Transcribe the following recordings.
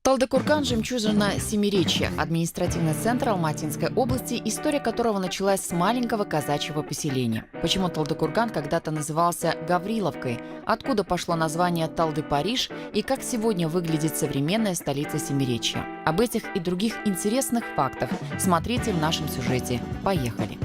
Талдыкурган – жемчужина Семиречья, административный центр Алматинской области, история которого началась с маленького казачьего поселения. Почему Талдыкурган когда-то назывался Гавриловкой, откуда пошло название Талды-Париж и как сегодня выглядит современная столица Семиречья. Об этих и других интересных фактах смотрите в нашем сюжете. Поехали!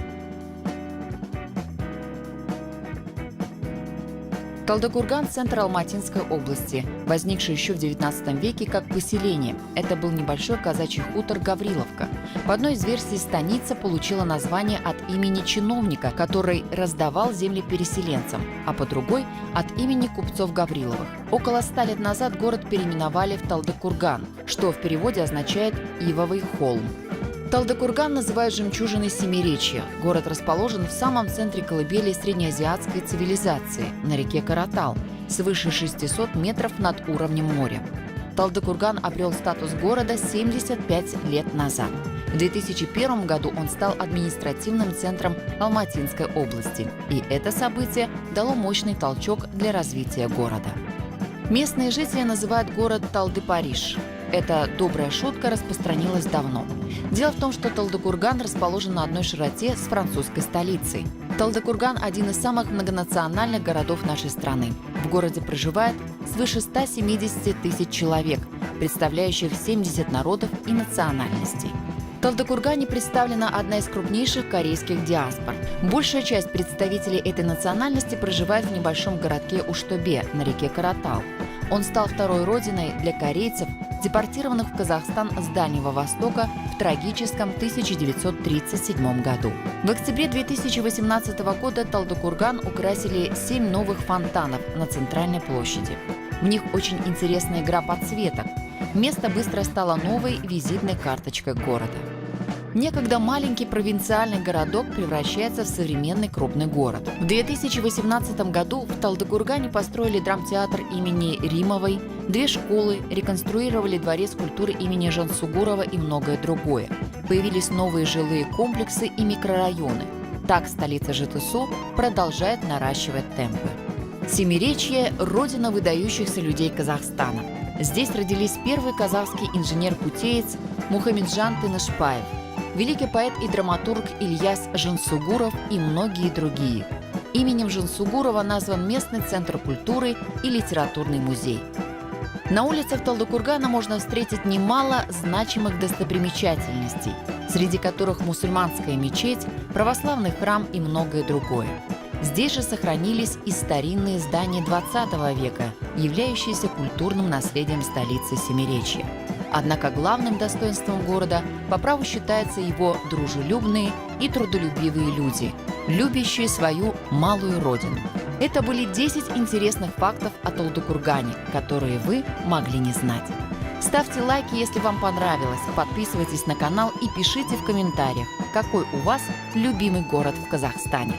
Талдыкурган – центр Алматинской области, возникший еще в XIX веке как поселение. Это был небольшой казачий хутор Гавриловка. По одной из версий, станица получила название от имени чиновника, который раздавал земли переселенцам, а по другой – от имени купцов Гавриловых. Около 100 лет назад город переименовали в Талдыкурган, что в переводе означает «ивовый холм». Талдыкурган называют жемчужиной Семиречья. Город расположен в самом центре колыбели среднеазиатской цивилизации, на реке Каратал, свыше 600 метров над уровнем моря. Талдыкурган обрел статус города 75 лет назад. В 2001 году он стал административным центром Алматинской области. И это событие дало мощный толчок для развития города. Местные жители называют город Талды-Париж. Эта добрая шутка распространилась давно. Дело в том, что Талдыкурган расположен на одной широте с французской столицей. Талдыкурган – один из самых многонациональных городов нашей страны. В городе проживает свыше 170 тысяч человек, представляющих 70 народов и национальностей. В Талдыкургане представлена одна из крупнейших корейских диаспор. Большая часть представителей этой национальности проживает в небольшом городке Уштобе на реке Каратал. Он стал второй родиной для корейцев, депортированных в Казахстан с Дальнего Востока в трагическом 1937 году. В октябре 2018 года Талдыкурган украсили 7 новых фонтанов на центральной площади. В них очень интересная игра подсветок. Место быстро стало новой визитной карточкой города. Некогда маленький провинциальный городок превращается в современный крупный город. В 2018 году в Талдыкургане построили драмтеатр имени Римовой, 2 школы, реконструировали дворец культуры имени Жансугурова и многое другое. Появились новые жилые комплексы и микрорайоны. Так столица ЖТСУ продолжает наращивать темпы. Семиречье – родина выдающихся людей Казахстана. Здесь родились первый казахский инженер-путеец Мухамеджан Тынышпаев, великий поэт и драматург Ильяс Жансугуров и многие другие. Именем Жансугурова назван местный центр культуры и литературный музей. На улицах Талдыкургана можно встретить немало значимых достопримечательностей, среди которых мусульманская мечеть, православный храм и многое другое. Здесь же сохранились и старинные здания XX века, являющиеся культурным наследием столицы Семиречья. Однако главным достоинством города по праву считаются его дружелюбные и трудолюбивые люди, любящие свою малую родину. Это были 10 интересных фактов о Талдыкургане, которые вы могли не знать. Ставьте лайки, если вам понравилось, подписывайтесь на канал и пишите в комментариях, какой у вас любимый город в Казахстане.